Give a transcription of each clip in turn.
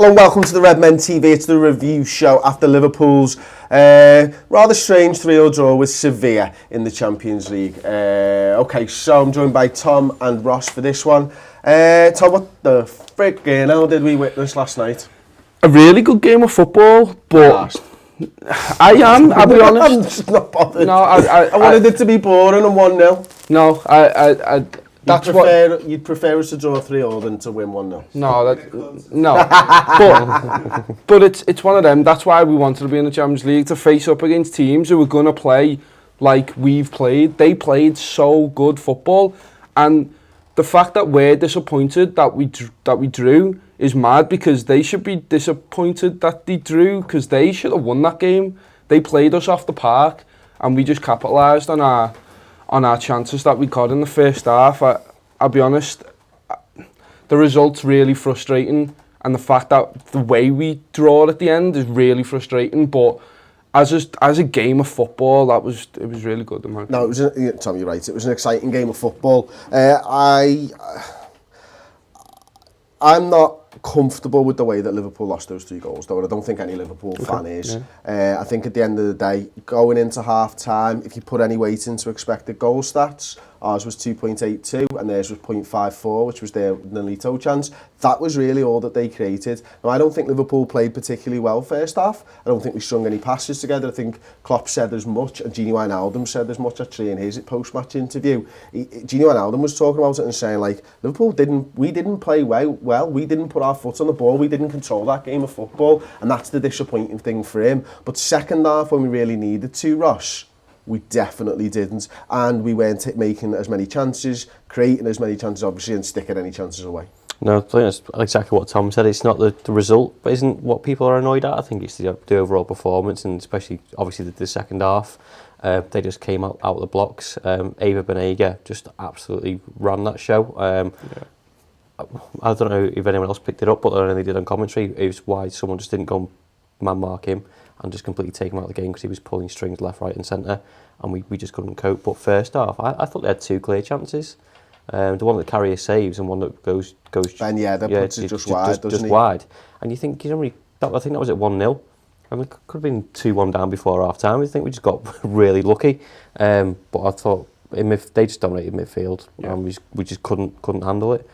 Hello and welcome to the Redmen TV. It's the review show after Liverpool's rather strange 3-0 draw with Sevilla in the Champions League. Okay, so I'm joined by Tom and Ross for this one. Tom, what the frickin' hell did we witness last night? A really good game of football, but I'll be honest. I'm just not bothered. No, I wanted it to be boring and 1-0. No, that's You'd prefer us to draw 3-0 than to win 1-0. But it's one of them. That's why we wanted to be in the Champions League, to face up against teams who are going to play like we've played. They played so good football, and the fact that we're disappointed that we drew is mad, because they should be disappointed that they drew, because they should have won that game. They played us off the park, and we just capitalised on our chances that we got in the first half. I'll be honest, the result's really frustrating, and the fact that the way we draw at the end is really frustrating. But as a game of football, it was really good. No, it was. Tom, you're right. It was an exciting game of football. I'm not comfortable with the way that Liverpool lost those 3 goals, though, and I don't think any Liverpool fan is. Yeah. I think at the end of the day, going into half-time, if you put any weight into expected goal stats, ours was 2.82 and theirs was 0.54, which was their Nolito chance. That was really all that they created. Now, I don't think Liverpool played particularly well first half. I don't think we strung any passes together. I think Klopp said as much, and Gini Wijnaldum said as much actually in his post-match interview. Gini Wijnaldum was talking about it and saying, like, Liverpool didn't play well. We didn't put our foot on the ball. We didn't control that game of football, and that's the disappointing thing for him. But second half, when we really needed to, Ross, we definitely didn't, and we weren't making as many chances, creating as many chances, obviously, and sticking any chances away. No, I think that's exactly what Tom said. It's not the result, but isn't what people are annoyed at. I think it's the overall performance, and especially, obviously, the second half. They just came out of the blocks. Ava Banega just absolutely ran that show. I don't know if anyone else picked it up, but they did on commentary. It was why someone just didn't go man-mark him and just completely take him out of the game, because he was pulling strings left, right and centre, and we just couldn't cope. But first half, I thought they had 2 clear chances. The one that Carrier saves and one that goes. Ben, that puts it just wide, doesn't he? Wide. And you think, I think that was at 1-0. And it could have been 2-1 down before half time. I think we just got really lucky. But I thought they just dominated midfield, and we just couldn't handle it.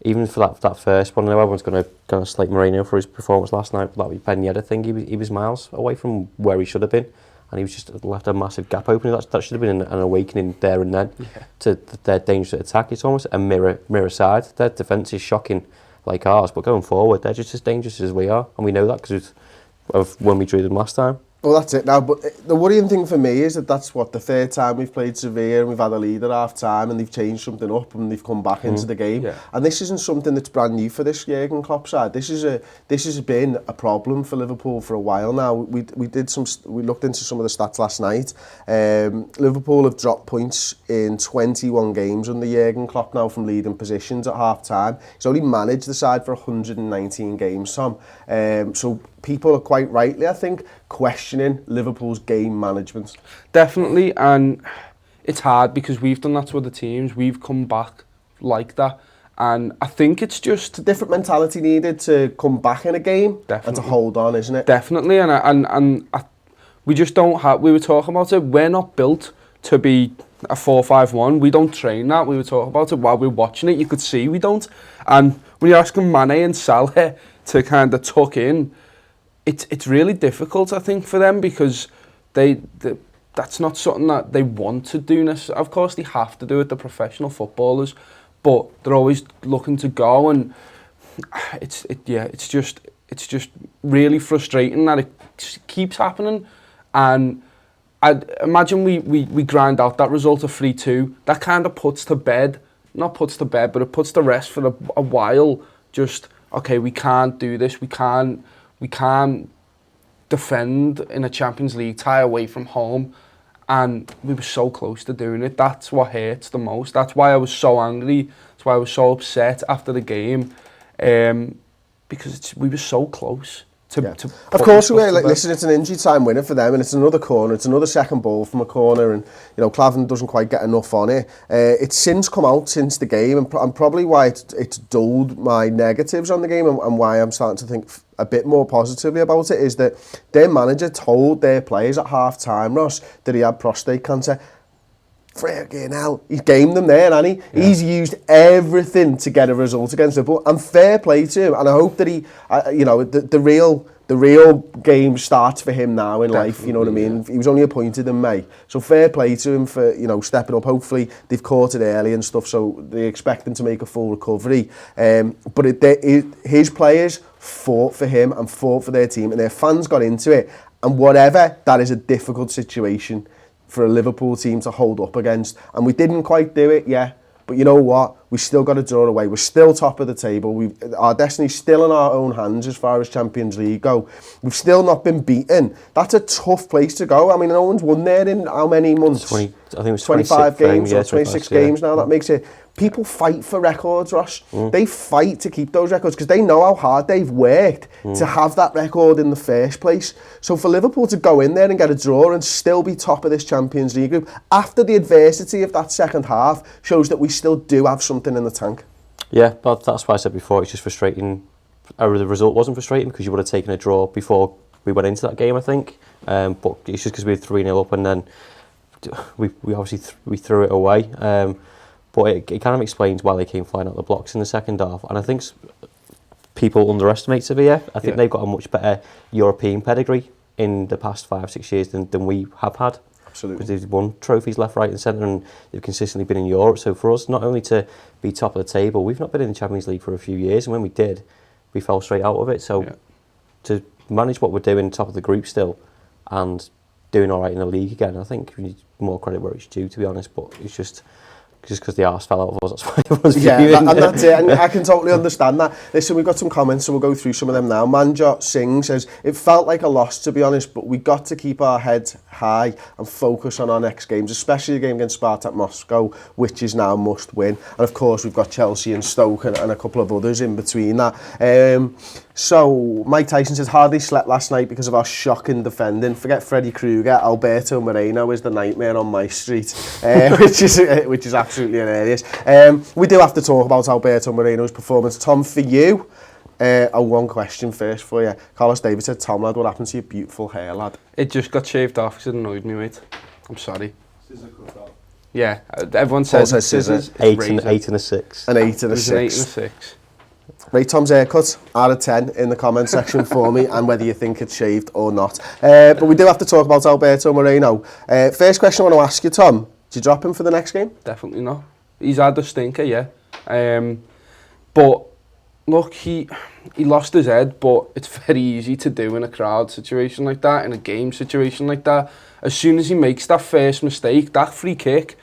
Even for that first one, I know everyone's going to slate Moreno for his performance last night, but that Ben Yedder thing, he was miles away from where he should have been, and he was just left a massive gap open. That should have been an awakening there and then to their dangerous attack. It's almost a mirror side. Their defence is shocking like ours, but going forward, they're just as dangerous as we are, and we know that because of when we drew them last time. Well, that's it now, but the worrying thing for me is that that's the 3rd time we've played Sevilla, and we've had a lead at half-time, and they've changed something up, and they've come back into the game. Yeah. And this isn't something that's brand new for this Jurgen Klopp side. This has been a problem for Liverpool for a while now. We looked into some of the stats last night. Liverpool have dropped points in 21 games under Jurgen Klopp now from leading positions at half-time. He's only managed the side for 119 games, Tom. So people are quite rightly, I think, questioning Liverpool's game management. Definitely, and it's hard because we've done that to other teams. We've come back like that, and I think it's just a different mentality needed to come back in a game. Definitely. And to hold on, isn't it? Definitely, and we just don't have. We were talking about it. We're not built to be a 4-5-1. We don't train that. We were talking about it while we were watching it. You could see we don't. And when you're asking Mane and Salah to kind of tuck in, it's really difficult, I think, for them, because that's not something that they want to do. Of course, they have to do it. They're professional footballers, but they're always looking to go, and it's just really frustrating that it keeps happening. And I'd imagine we grind out that result of 3-2. That kind of puts to rest for a while. Just, okay, we can't do this. We can't defend in a Champions League tie away from home, and we were so close to doing it. That's what hurts the most. That's why I was so angry. That's why I was so upset after the game, because we were so close Of course we will. Like, listen, it's an injury time winner for them, and it's another corner. It's another second ball from a corner, and Clavin doesn't quite get enough on it. It's since come out since the game, and probably why it's dulled my negatives on the game, and why I'm starting to think a bit more positively about it, is that their manager told their players at half time, Ross, that he had prostate cancer. Friggin' hell, he's gamed them there, hasn't he? Yeah. He's used everything to get a result against Liverpool, and fair play to him. And I hope that he, the real game starts for him now in life. You know what I mean? Yeah. He was only appointed in May, so fair play to him for stepping up. Hopefully they've caught it early and stuff, so they expect him to make a full recovery. But his players fought for him and fought for their team, and their fans got into it. And whatever, that is a difficult situation for a Liverpool team to hold up against, and we didn't quite do it, but you know what, we still got to draw away. We're still top of the table. Our destiny's still in our own hands as far as Champions League go. We've still not been beaten. That's a tough place to go. I mean, no one's won there in how many months? I think it was 25 games or 26 games now. That makes it. People fight for records, Ross. They fight to keep those records because they know how hard they've worked to have that record in the first place. So for Liverpool to go in there and get a draw and still be top of this Champions League group after the adversity of that second half shows that we still do have something in the tank. Yeah, but that's why I said before, it's just frustrating. The result wasn't frustrating because you would have taken a draw before we went into that game, I think. But it's just because we were 3-0 up and then we obviously we threw it away. But it kind of explains why they came flying out the blocks in the second half. And I think people underestimate Sevilla. I think they've got a much better European pedigree in the past 5-6 years than we have had. Absolutely. Because they've won trophies left, right and centre, and they've consistently been in Europe. So for us, not only to be top of the table, we've not been in the Champions League for a few years. And when we did, we fell straight out of it. So to manage what we're doing, top of the group still, and doing all right in the league again, I think we need more credit where it's due, to be honest. But it's just because the arse fell out of us, that's why it was and that's it, and I can totally understand that. Listen, we've got some comments, so we'll go through some of them now. Manjot Singh says, it felt like a loss, to be honest, but we got to keep our heads high and focus on our next games, especially the game against Spartak Moscow, which is now must win. And of course, we've got Chelsea and Stoke and a couple of others in between that. So, Mike Tyson says, hardly slept last night because of our shocking defending. Forget Freddy Krueger, Alberto Moreno is the nightmare on my street, which is absolutely hilarious. We do have to talk about Alberto Moreno's performance. Tom, for you, one question first for you. Carlos David said, Tom, lad, what happened to your beautiful hair, lad? It just got shaved off because it annoyed me, mate. I'm sorry. Scissor cut off. Yeah, everyone says scissors. 8 and a 6. An 8 and a 6. An 8 and a 6. Rate Tom's haircut out of 10 in the comment section for me, and whether you think it's shaved or not. But we do have to talk about Alberto Moreno. First question I want to ask you, Tom, do you drop him for the next game? Definitely not. He's had a stinker, yeah. But look, he lost his head, but it's very easy to do in a crowd situation like that, in a game situation like that. As soon as he makes that first mistake, that free kick,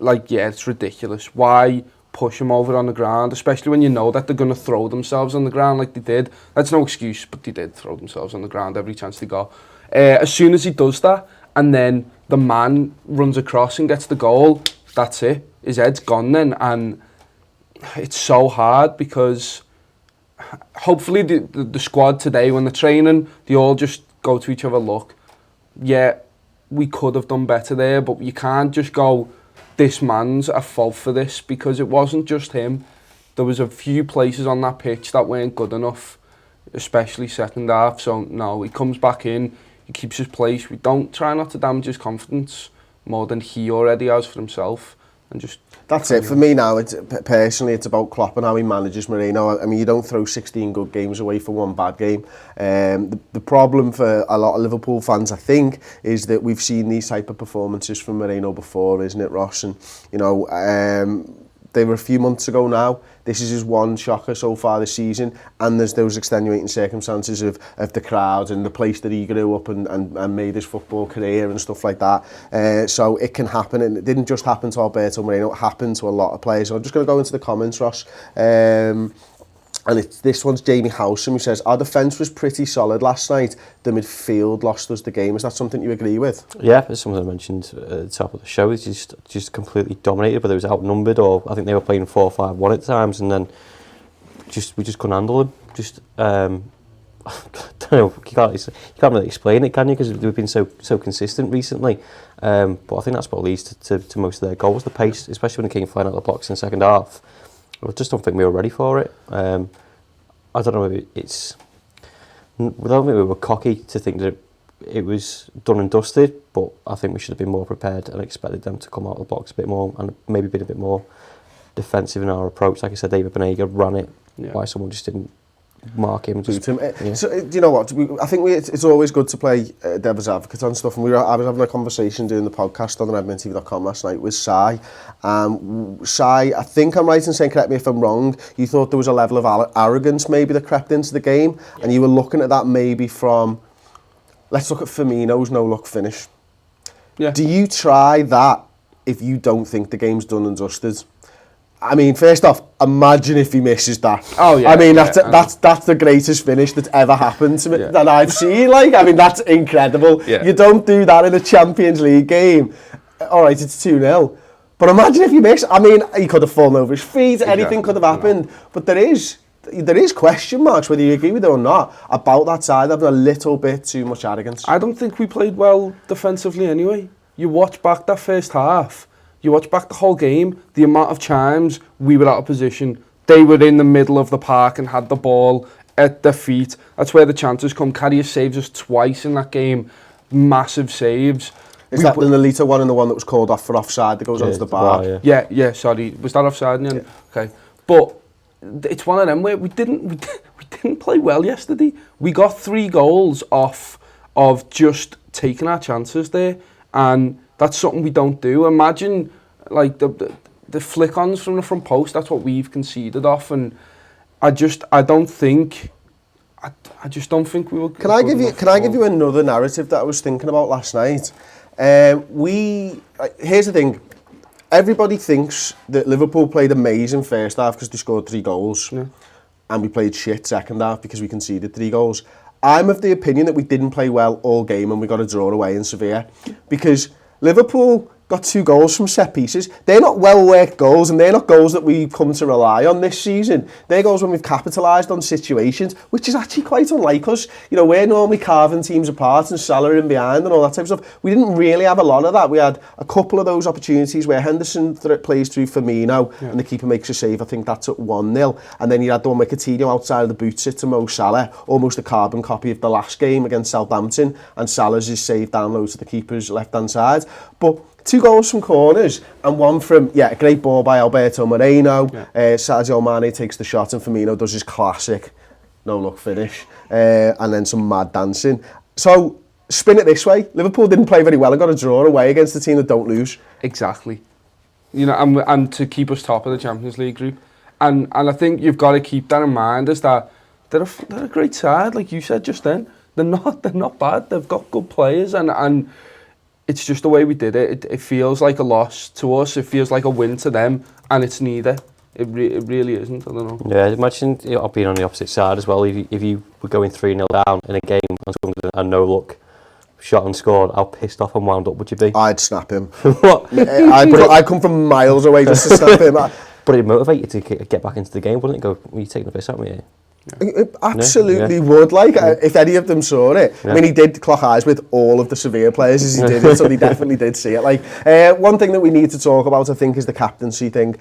it's ridiculous. Why push him over on the ground, especially when you know that they're going to throw themselves on the ground like they did? That's no excuse, but they did throw themselves on the ground every chance they got. As soon as he does that, and then the man runs across and gets the goal, that's it. His head's gone then, and it's so hard because hopefully the squad today, when they're training, they all just go to each other, look, yeah, we could have done better there, but you can't just go, this man's at fault for this, because it wasn't just him. There was a few places on that pitch that weren't good enough, especially second half. So no, he comes back in, he keeps his place. We don't try not to damage his confidence more than he already has for himself, and just. That's it for me now. Personally, it's about Klopp and how he manages Moreno. I mean, you don't throw 16 good games away for one bad game. The problem for a lot of Liverpool fans, I think, is that we've seen these type of performances from Moreno before, isn't it, Ross? And, they were a few months ago now. This is his one shocker so far this season, and there's those extenuating circumstances of the crowd and the place that he grew up and made his football career and stuff like that. So it can happen, and it didn't just happen to Alberto Moreno, it happened to a lot of players. So I'm just going to go into the comments, Ross. And this one's Jamie Howsam, who says, our defence was pretty solid last night. The midfield lost us the game. Is that something you agree with? Yeah, it's something I mentioned at the top of the show. It's just completely dominated, whether it was outnumbered or I think they were playing 4-5-1 at times, and then we just couldn't handle them. don't know, you can't really explain it, can you? Because they've been so consistent recently. But I think that's what leads to most of their goals, the pace, especially when they came flying out of the blocks in the second half. I just don't think we were ready for it. I don't know if it's... I don't think we were cocky to think that it was done and dusted, but I think we should have been more prepared and expected them to come out of the box a bit more and maybe been a bit more defensive in our approach. Like I said, David Benega ran it, why someone just didn't mark him. Just, So, do you know what? I think it's always good to play devil's advocate on stuff. And I was having a conversation doing the podcast on redmentv.com last night with Sai. Sai, I think I'm right in saying, correct me if I'm wrong, you thought there was a level of arrogance maybe that crept into the game, and you were looking at that maybe from, let's look at Firmino's no-look finish. Yeah. Do you try that if you don't think the game's done and dusted? I mean, first off, imagine if he misses that. Oh yeah. I mean, that's the greatest finish that's ever happened to me that I've seen. Like, I mean, that's incredible. Yeah. You don't do that in a Champions League game. All right, it's 2-0. But imagine if you miss. I mean, he could have fallen over his feet. Anything could have happened. But there is question marks, whether you agree with it or not, about that side having a little bit too much arrogance. I don't think we played well defensively anyway. You watch back that first half. You watch back the whole game, the amount of times we were out of position. They were in the middle of the park and had the ball at their feet. That's where the chances come. Karius saves us twice in that game. Massive saves. Is that the Nolita one and the one that was called off for offside that goes onto the bar? Yeah, sorry. Was that offside in the end? Yeah. Okay. But it's one of them where we didn't play well yesterday. We got 3 goals off of just taking our chances there, and that's something we don't do. Imagine like the flick-ons from the front post. That's what we've conceded off, and I just don't think we were. Can I give you another narrative that I was thinking about last night? Here's the thing. Everybody thinks that Liverpool played amazing first half because they scored 3 goals, and we played shit second half because we conceded 3 goals. I'm of the opinion that we didn't play well all game and we got a draw away in Sevilla, because Liverpool got 2 goals from set pieces. They're not well-worked goals, and they're not goals that we've come to rely on this season. They're goals when we've capitalised on situations, which is actually quite unlike us. You know, we're normally carving teams apart and Salah in behind and all that type of stuff. We didn't really have a lot of that. We had a couple of those opportunities where Henderson plays through Firmino and the keeper makes a save. I think that's at 1-0. And then you had the one with Coutinho outside of the boots it to Mo Salah, almost a carbon copy of the last game against Southampton, and Salah's is saved down low to the keeper's left-hand side. But 2 goals from corners and 1 from, a great ball by Alberto Moreno. Sadio Mane takes the shot and Firmino does his classic no-look finish. And then some mad dancing. So, spin it this way. Liverpool didn't play very well and got a draw away against a team that don't lose. Exactly. You know, and to keep us top of the Champions League group. And I think you've got to keep that in mind, is that they're a great side, like you said just then. They're not bad. They've got good players, and it's just the way we did it. It feels like a loss to us. It feels like a win to them, and it's neither. It really isn't. I don't know. Yeah, imagine being on the opposite side as well. If you were going 3-0 down in a game and someone did a no-look shot and scored, how pissed off and wound up would you be? I'd snap him. What? I'd come from miles away just to snap him. But it'd motivate you to get back into the game, wouldn't it? Go, well, you're taking the piss out of me. It absolutely would, if any of them saw it. I mean, he did clock eyes with all of the Sevilla players as he did it, so he definitely did see it. One thing that we need to talk about, I think, is the captaincy thing.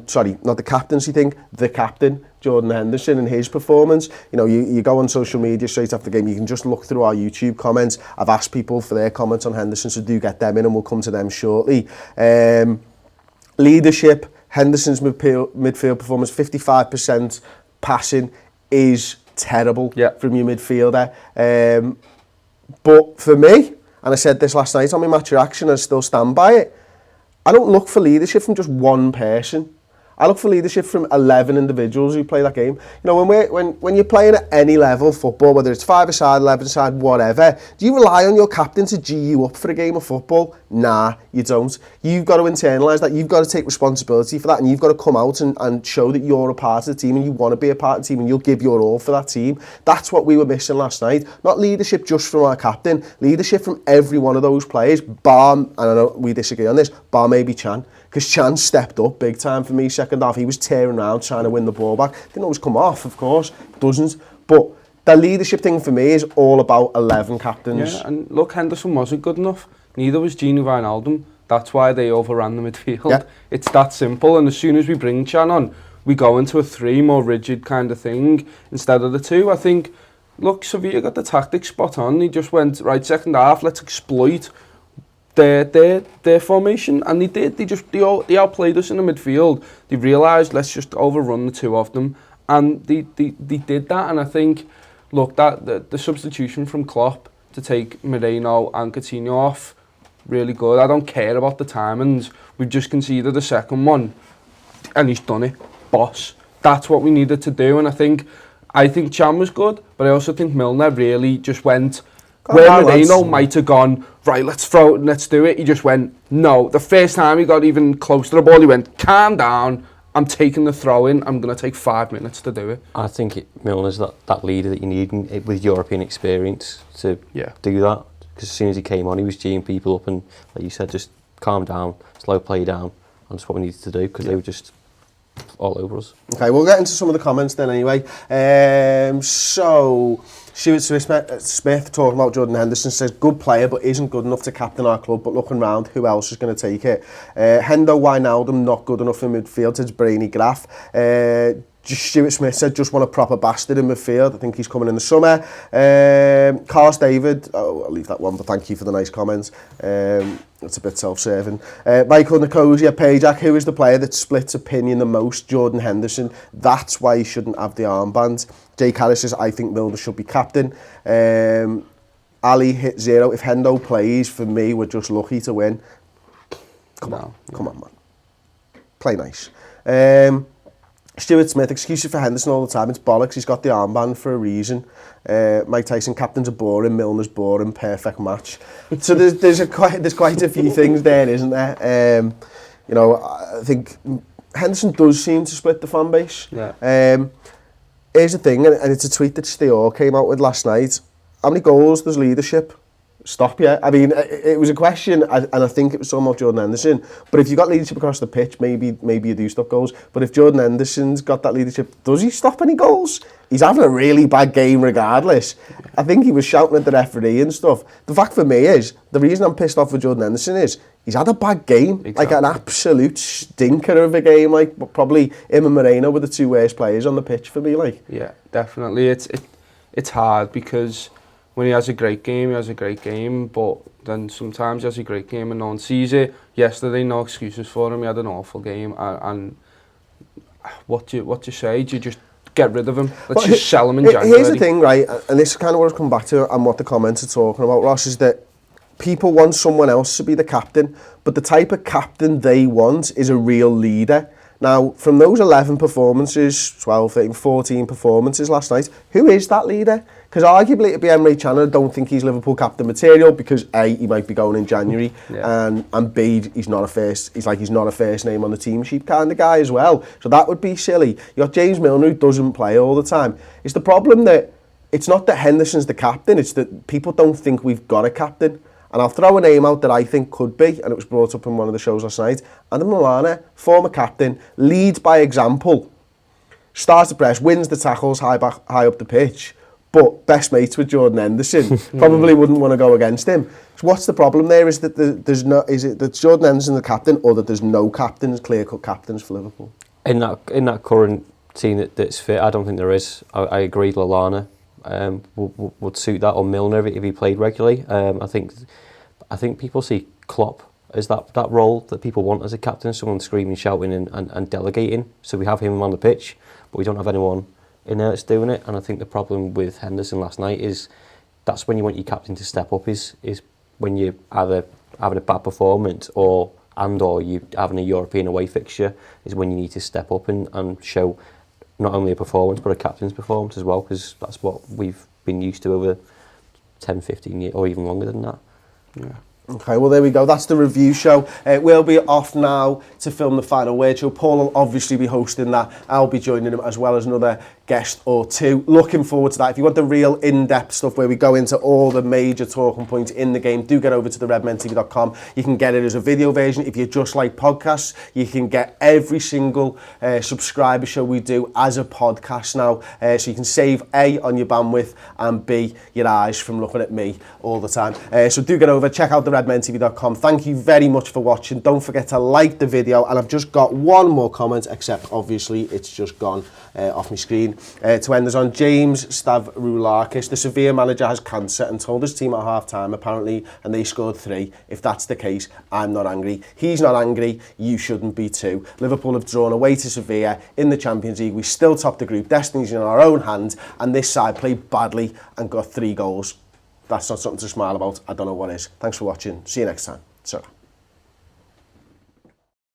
Sorry, not the captaincy thing, the captain, Jordan Henderson, and his performance. You know, you go on social media straight after the game, you can just look through our YouTube comments. I've asked people for their comments on Henderson, so do get them in and we'll come to them shortly. Leadership, Henderson's midfield performance, 55%. Passing is terrible from your midfielder. But for me, and I said this last night on my match reaction, and I still stand by it, I don't look for leadership from just one person. I look for leadership from 11 individuals who play that game. You know, when you're playing at any level football, whether it's 5-a-side, 11-a-side, whatever, do you rely on your captain to G you up for a game of football? Nah, you don't. You've got to internalise that. You've got to take responsibility for that, and you've got to come out and show that you're a part of the team and you want to be a part of the team and you'll give your all for that team. That's what we were missing last night. Not leadership just from our captain, leadership from every one of those players, bar, and I know we disagree on this, bar maybe Chan. Because Chan stepped up big time for me second half. He was tearing around trying to win the ball back. Didn't always come off, of course. Doesn't. But the leadership thing for me is all about 11 captains. Yeah, and look, Henderson wasn't good enough. Neither was Gini Wijnaldum. That's why they overran the midfield. Yeah. It's that simple. And as soon as we bring Chan on, we go into a 3 more rigid kind of thing instead of the 2. I think, look, Sevilla got the tactics spot on. He just went, right, second half, let's exploit their formation. And they did. They outplayed us in the midfield. They realised, let's just overrun the 2 of them. And they did that. And I think, look, that the substitution from Klopp to take Moreno and Coutinho off, really good. I don't care about the timings. We've just conceded the second one, and he's done it. Boss. That's what we needed to do, and I think Chan was good, but I also think Milner really just went where Moreno might have gone, right, let's throw it and let's do it. He just went, no. The first time he got even close to the ball, he went, calm down, I'm taking the throw in, I'm going to take 5 minutes to do it. I think Milner's that leader that you need with European experience to do that. Because as soon as he came on, he was geeing people up and, like you said, just calm down, slow play down. And that's what we needed to do because they were just all over us. Okay, we'll get into some of the comments then anyway. So, Stuart Smith talking about Jordan Henderson says, good player but isn't good enough to captain our club, but looking round, who else is going to take it? Hendo Wijnaldum, not good enough in midfield, says Brainy Graf. Stuart Smith said, just want a proper bastard in midfield. I think he's coming in the summer. Carlos David, I'll leave that one, but thank you for the nice comments. It's a bit self-serving. Michael Nicosia, Pajak, who is the player that splits opinion the most? Jordan Henderson. That's why he shouldn't have the armband. Jake Harris says, I think Milner should be captain. Ali hit 0. If Hendo plays, for me, we're just lucky to win. Come on, man. Play nice. Stuart Smith, excuses for Henderson all the time. It's bollocks. He's got the armband for a reason. Mike Tyson, captains are boring. Milner's boring. Perfect match. So there's quite a few things there, isn't there? You know, I think Henderson does seem to split the fan base. Yeah. Here's the thing, and it's a tweet that Steele came out with last night. How many goals does leadership stop you? I mean, it was a question, and I think it was talking about Jordan Henderson. But if you got leadership across the pitch, maybe you do stop goals. But if Jordan Henderson's got that leadership, does he stop any goals? He's having a really bad game regardless. I think he was shouting at the referee and stuff. The fact for me is, the reason I'm pissed off with Jordan Henderson is, he's had a bad game. Exactly. Like an absolute stinker of a game. Like probably him and Moreno were the 2 worst players on the pitch for me. Like, yeah, definitely. It's hard because when he has a great game, he has a great game, but then sometimes he has a great game and no one sees it. Yesterday, no excuses for him. He had an awful game, and what do you say? Do you just get rid of him? Let's just sell him in January. Here's the thing, right, and this is kind of what I've come back to, and what the comments are talking about, Ross, is that people want someone else to be the captain, but the type of captain they want is a real leader. Now, from those 11 performances, 12, 13, 14 performances last night, who is that leader? Because arguably it'd be Emre Can. I don't think he's Liverpool captain material because A, he might be going in January, and B, he's not a first name on the team sheet kind of guy as well. So that would be silly. You got James Milner who doesn't play all the time. It's the problem that it's not that Henderson's the captain, it's that people don't think we've got a captain. And I'll throw a name out that I think could be, and it was brought up in one of the shows last night. Adam Lallana, former captain, leads by example, starts the press, wins the tackles high up the pitch, but best mates with Jordan Henderson. Probably wouldn't want to go against him. So what's the problem there? Is that is it that Jordan Henderson the captain, or that there's no captains, clear-cut captains for Liverpool? In that current team that's fit, I don't think there is. I agree, Lallana would suit that, or Milner if he played regularly. I think people see Klopp as that role that people want as a captain, someone screaming, shouting and delegating. So we have him on the pitch, but we don't have anyone in there that's doing it. And I think the problem with Henderson last night is that's when you want your captain to step up, is when you either having a bad performance or you having a European away fixture, is when you need to step up and show not only a performance but a captain's performance as well, because that's what we've been used to over 10, 15 years or even longer than that. Yeah. Okay, well there we go. That's the review show. We'll be off now to film the final word show. Paul will obviously be hosting that. I'll be joining him as well as another guest or two. Looking forward to that. If you want the real in-depth stuff where we go into all the major talking points in the game, do get over to the redmentv.com. You can get it as a video version. If you just like podcasts, you can get every single subscriber show we do as a podcast now. So you can save A, on your bandwidth, and B, your eyes from looking at me all the time. So do get over, check out the redmentv.com. Thank you very much for watching. Don't forget to like the video. And I've just got one more comment, except obviously it's just gone off my screen. To end us on, James Stavroulakis, the Sevilla manager has cancer and told his team at half-time, apparently, and they scored 3. If that's the case, I'm not angry. He's not angry. You shouldn't be too. Liverpool have drawn away to Sevilla in the Champions League. We still top the group. Destiny's in our own hands, and this side played badly and got 3 goals. That's not something to smile about. I don't know what is. Thanks for watching. See you next time. Ta-ra.